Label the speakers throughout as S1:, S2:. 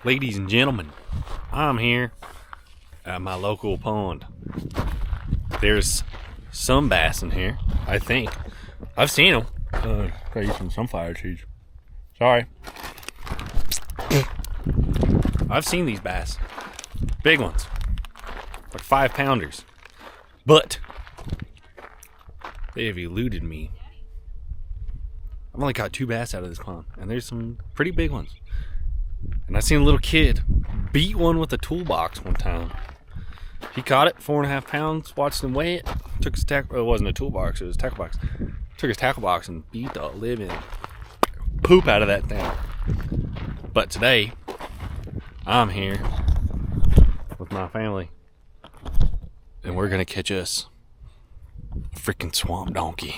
S1: Ladies and gentlemen, I'm here at my local pond. There's some bass in here, I think. I've seen them. Gotta use some sunflower seeds. Sorry. I've seen these bass. Big ones. Like 5-pounders. But they have eluded me. I've only caught 2 bass out of this pond, and there's some pretty big ones. And I seen a little kid beat one with a toolbox one time. He caught it, 4.5 pounds, watched him weigh it, took his tackle, well, it wasn't a toolbox, it was a tackle box. Took his tackle box and beat the living poop out of that thing. But today, I'm here with my family, and we're gonna catch us a freaking swamp donkey.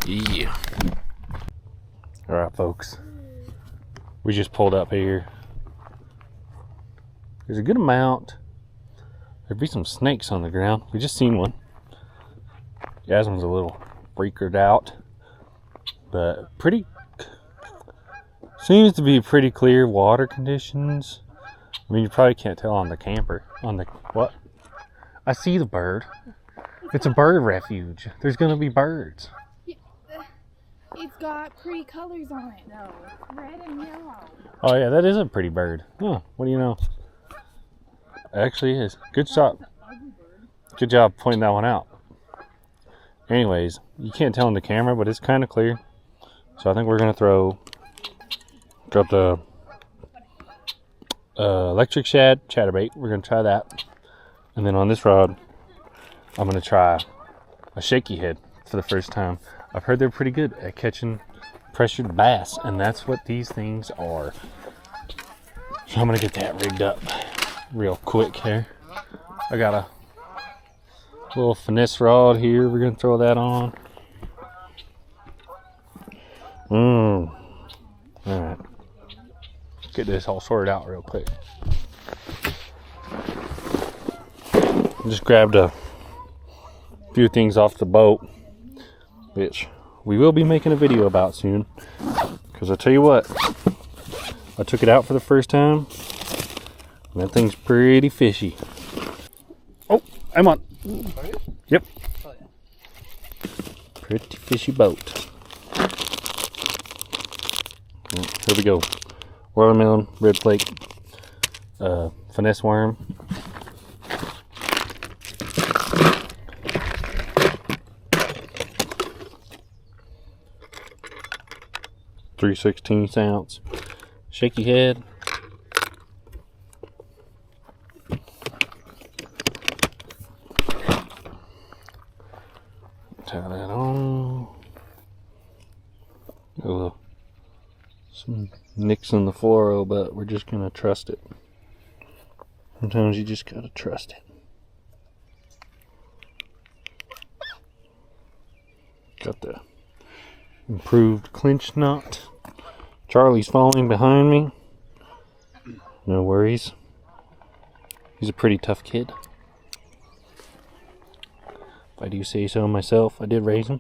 S1: Yeah. Alright, folks. We just pulled up here. There's a good amount. There'd be some snakes on the ground. We just seen one. Jasmine's a little freakered out, but seems to be pretty clear water conditions. I mean, you probably can't tell on the camper. On the what? I see the bird. It's a bird refuge. There's gonna be birds.
S2: It's got pretty colors on it though. Red and yellow.
S1: Oh yeah, that is a pretty bird. Huh, what do you know? It actually is. Good job. Good job pointing that one out. Anyways, you can't tell on the camera, but it's kind of clear. So I think we're gonna drop the electric shad chatterbait. We're gonna try that. And then on this rod, I'm gonna try a shaky head for the first time. I've heard they're pretty good at catching pressured bass, and that's what these things are. So I'm gonna get that rigged up real quick here. I got a little finesse rod here. We're gonna throw that on. Alright. Get this all sorted out real quick. I just grabbed a few things off the boat, which we will be making a video about soon. Because I tell you what, I took it out for the first time, and that thing's pretty fishy. Oh, I'm on. Yep. Pretty fishy boat. Here we go. Watermelon, red flake, finesse worm. .3/16 ounce shaky head. Tie that on. Some nicks in the fluoro, but we're just gonna trust it. Sometimes you just gotta trust it. Got the improved clinch knot. Charlie's following behind me. No worries. He's a pretty tough kid. If I do say so myself, I did raise him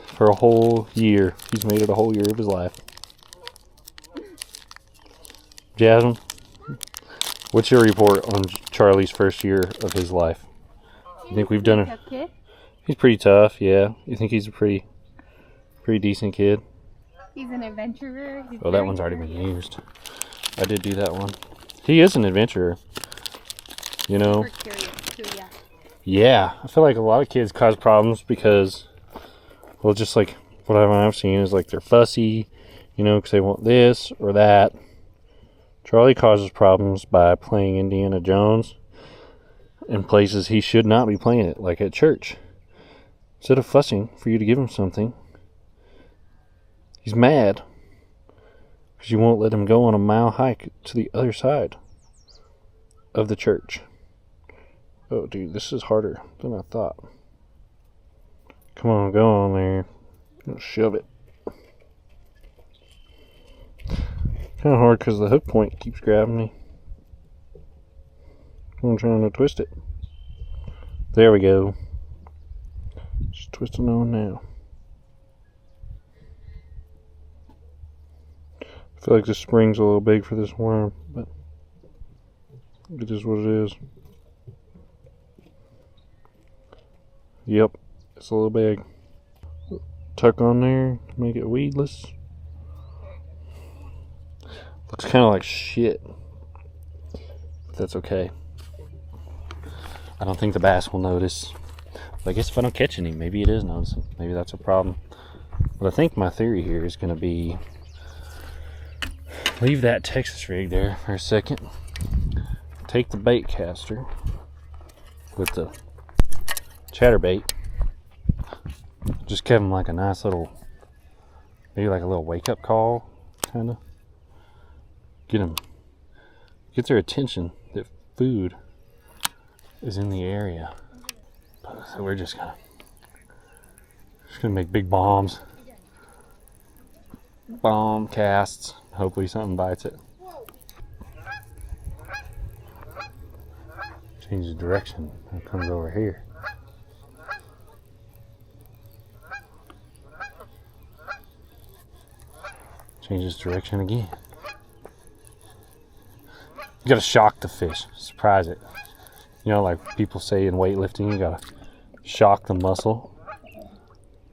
S1: for a whole year. He's made it a whole year of his life. Jasmine, what's your report on Charlie's first year of his life? You think we've done it? He's pretty tough, yeah. You think he's a pretty decent kid?
S2: He's an adventurer.
S1: Oh, that one's already been used. I did do that one. He is an adventurer. You know?
S2: We're curious too, yeah.
S1: Yeah, I feel like a lot of kids cause problems because, well, just like what I've seen is like they're fussy, you know, because they want this or that. Charlie causes problems by playing Indiana Jones in places he should not be playing it, like at church. Instead of fussing for you to give him something, he's mad because you won't let him go on a mile hike to the other side of the church. Oh, dude, this is harder than I thought. Come on, go on there. Shove it. Kind of hard because the hook point keeps grabbing me. I'm trying to twist it. There we go. Just twisting on now. I feel like the spring's a little big for this worm, but it is what it is. Yep, it's a little big. Tuck on there to make it weedless. Looks kind of like shit, but that's okay. I don't think the bass will notice. But I guess if I don't catch any, maybe it is noticing. Maybe that's a problem. But I think my theory here is going to be leave that Texas rig there for a second. Take the bait caster with the chatterbait. Just give them like a nice little, maybe like a little wake-up call, kind of. Get their attention that food is in the area. So we're just gonna make big bombs, bomb casts. Hopefully something bites it. Change the direction. It comes over here. Change its direction again. You gotta shock the fish, surprise it. You know, like people say in weightlifting, you gotta shock the muscle.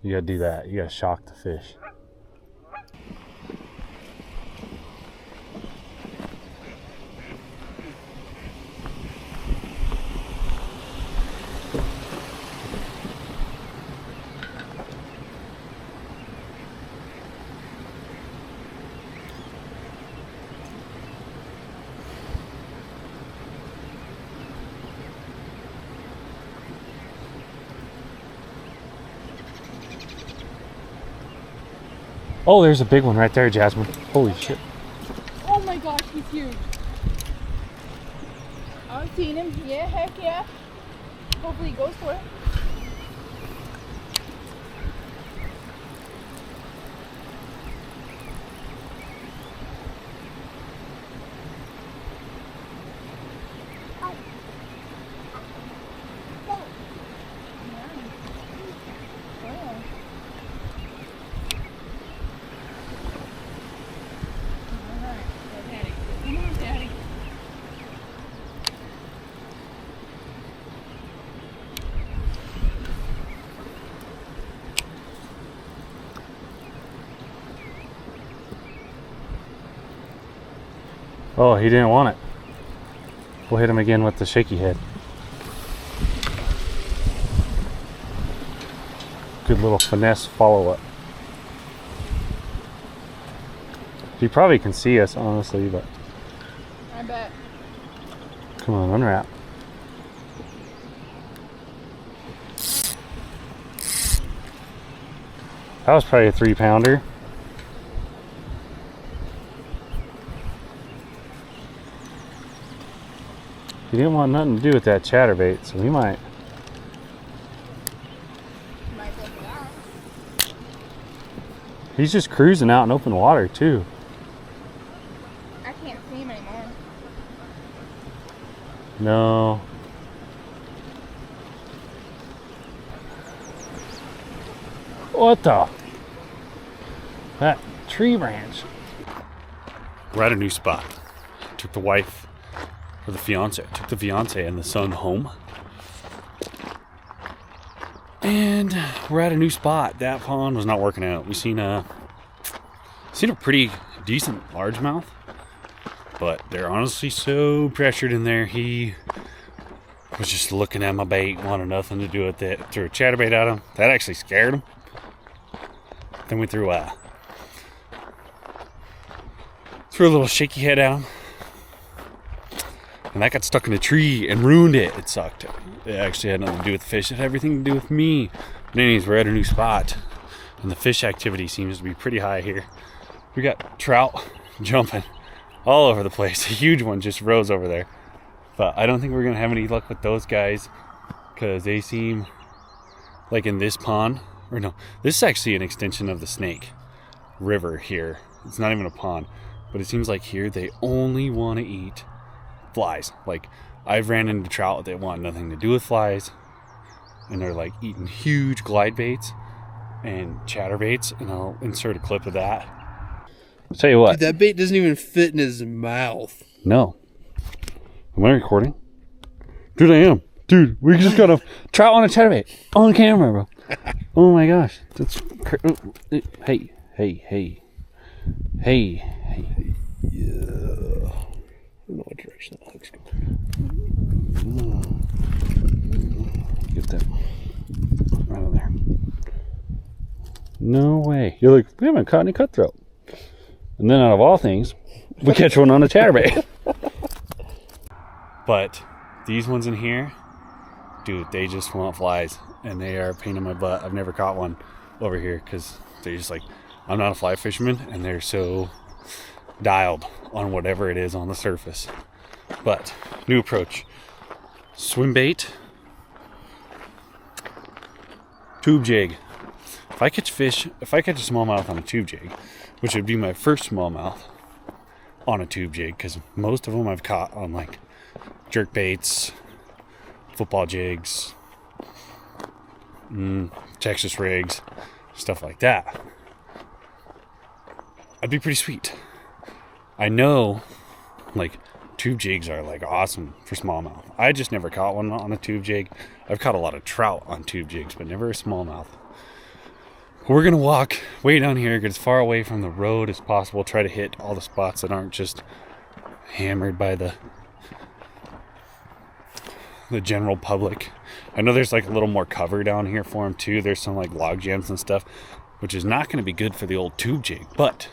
S1: You gotta do that. You gotta shock the fish. Oh, there's a big one right there, Jasmine. Holy shit.
S2: Oh my gosh, he's huge. I've seen him. Yeah, heck yeah. Hopefully he goes for it.
S1: Oh, he didn't want it. We'll hit him again with the shaky head. Good little finesse follow-up. He probably can see us, honestly, but...
S2: I bet.
S1: Come on, unwrap. That was probably a 3-pounder. He didn't want nothing to do with that chatterbait, so we might.
S2: Might go for that.
S1: He's just cruising out in open water too.
S2: I can't see him anymore.
S1: No. What the? That tree branch. We're at a new spot. Took the wife. Or the fiance. Took the fiance and the son home. And we're at a new spot. That pond was not working out. We seen a pretty decent largemouth, but they're honestly so pressured in there. He was just looking at my bait, wanted nothing to do with it. Threw a chatterbait at him. That actually scared him. Then we threw a little shaky head at him. And that got stuck in a tree and ruined it. It sucked. It actually had nothing to do with the fish. It had everything to do with me. But anyways, we're at a new spot. And the fish activity seems to be pretty high here. We got trout jumping all over the place. A huge one just rose over there. But I don't think we're going to have any luck with those guys. Because they seem like in this pond. Or no, this is actually an extension of the Snake River here. It's not even a pond. But it seems like here they only want to eat flies. Like, I've ran into trout that want nothing to do with flies, and they're like eating huge glide baits and chatterbaits, and I'll insert a clip of that. Tell you what.
S3: Dude, that bait doesn't even fit in his mouth.
S1: No. Am I recording? Dude, I am. Dude, we just got a trout on a chatterbait on camera, bro. Oh my gosh. That's hey.
S3: Yeah. I don't know what direction that hook's going.
S1: Get that out of there. No way. You're like, we haven't caught any cutthroat. And then out of all things, we catch one on a chatterbait. But these ones in here, dude, they just want flies. And they are a pain in my butt. I've never caught one over here because they're just like, I'm not a fly fisherman, and they're so dialed on whatever it is on the surface. But new approach: swim bait, tube jig. If I catch a smallmouth on a tube jig, which would be my first smallmouth on a tube jig, because most of them I've caught on like jerk baits, football jigs, Texas rigs, stuff like that, I'd be pretty sweet. I know, like, tube jigs are like awesome for smallmouth. I just never caught one on a tube jig. I've caught a lot of trout on tube jigs, but never a smallmouth. We're gonna walk way down here, get as far away from the road as possible, try to hit all the spots that aren't just hammered by the general public. I know there's like a little more cover down here for them too. There's some like log jams and stuff, which is not going to be good for the old tube jig, but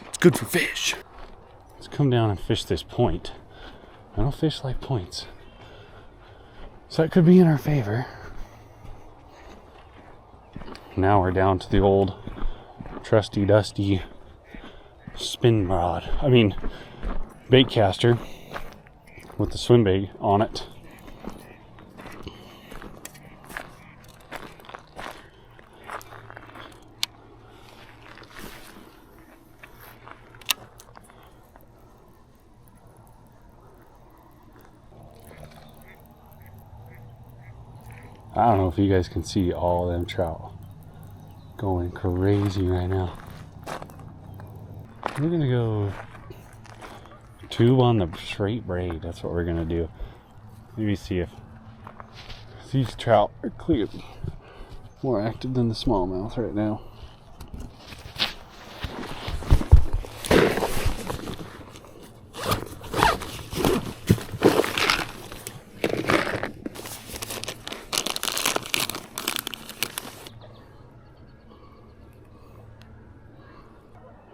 S1: it's good for fish. Let's come down and fish this point. I don't fish like points, so that could be in our favor. Now we're down to the old trusty dusty spin rod. Bait caster with the swim bait on it. I don't know if you guys can see all them trout going crazy right now. We're gonna go tube on the straight braid. That's what we're gonna do. Maybe see if these trout are clearly more active than the smallmouth right now.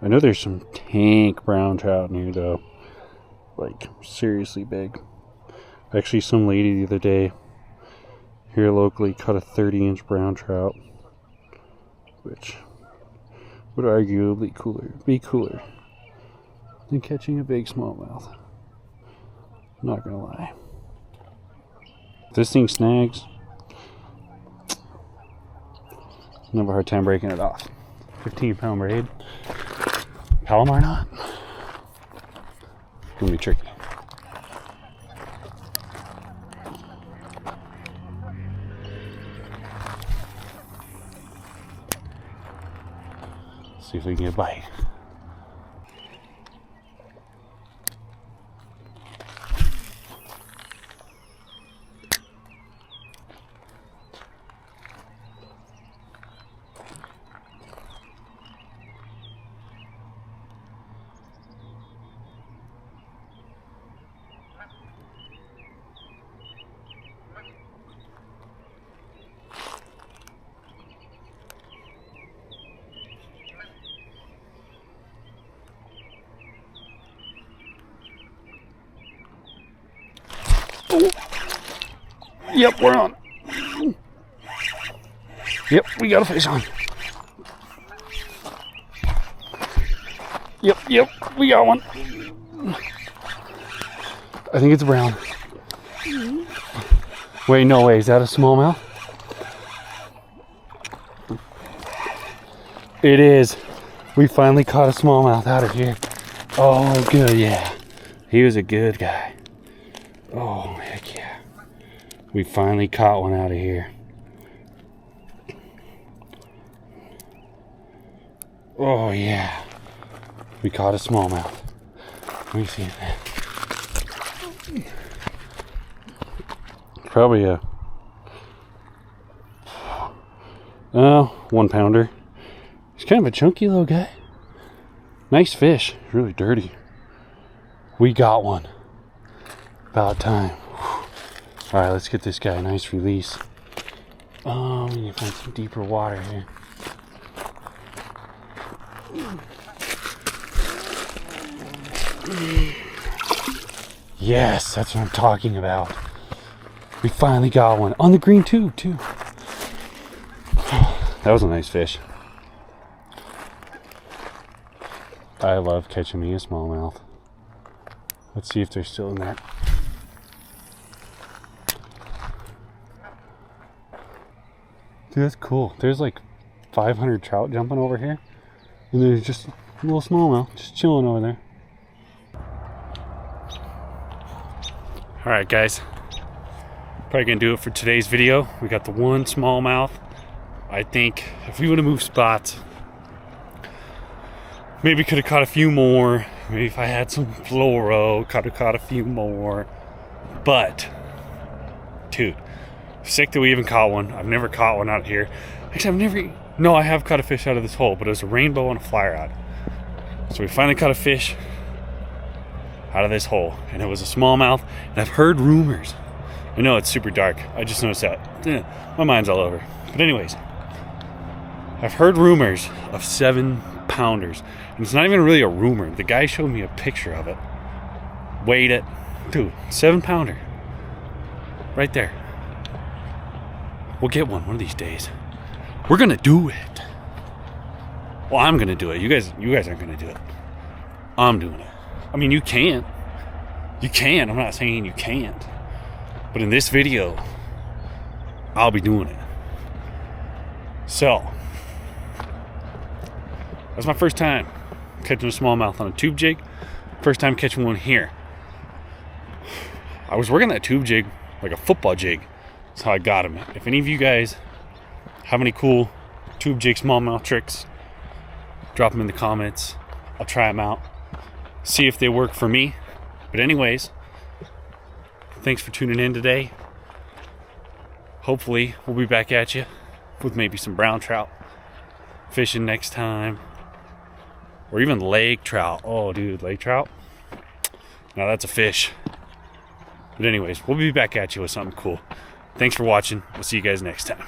S1: I know there's some tank brown trout in here though, like seriously big. Actually, some lady the other day here locally caught a 30-inch brown trout, which would arguably be cooler than catching a big smallmouth. Not gonna lie. If this thing snags, I have a hard time breaking it off. 15-pound braid. Palomar knot. It's gonna be tricky. See if we can get a bite. Oh. Yep, we're on. Yep, we got a fish on. Yep, we got one. I think it's brown. Wait, no way, is that a smallmouth? It is. We finally caught a smallmouth out of here. Oh, good, yeah. He was a good guy. Oh, heck yeah. We finally caught one out of here. Oh, yeah. We caught a smallmouth. Let me see that. Probably a 1 pounder. He's kind of a chunky little guy. Nice fish. Really dirty. We got one. About time. Alright, let's get this guy a nice release. We need to find some deeper water here. Yes, that's what I'm talking about. We finally got one. On the green tube, too. That was a nice fish. I love catching me a smallmouth. Let's see if they're still in there. Dude, that's cool. There's like 500 trout jumping over here. And there's just a little smallmouth just chilling over there. Alright guys. Probably gonna do it for today's video. We got the one smallmouth. I think if we would have moved spots, maybe could have caught a few more. Maybe if I had some fluoro, could have caught a few more. But, dude, sick that we even caught one. I've never caught one out here. Actually, I have caught a fish out of this hole, but it was a rainbow on a fly rod. So we finally caught a fish out of this hole, and it was a smallmouth. And I've heard rumors. I know it's super dark. I just noticed that. My mind's all over. But anyways, I've heard rumors of 7-pounders. And it's not even really a rumor. The guy showed me a picture of it. Weighed it. Dude, 7-pounder. Right there. We'll get one of these days. We're gonna do it. Well, I'm gonna do it. You guys aren't gonna do it. I'm doing it. I mean, you can't. You can. I'm not saying you can't. But in this video, I'll be doing it. So, that's my first time catching a smallmouth on a tube jig. First time catching one here. I was working that tube jig like a football jig. That's how I got him. If any of you guys have any cool tube jig smallmouth tricks, drop them in the comments. I'll try them out. See if they work for me. But anyways, thanks for tuning in today. Hopefully we'll be back at you with maybe some brown trout fishing next time. Or even lake trout. Oh dude, lake trout. Now that's a fish. But anyways, we'll be back at you with something cool. Thanks for watching. We'll see you guys next time.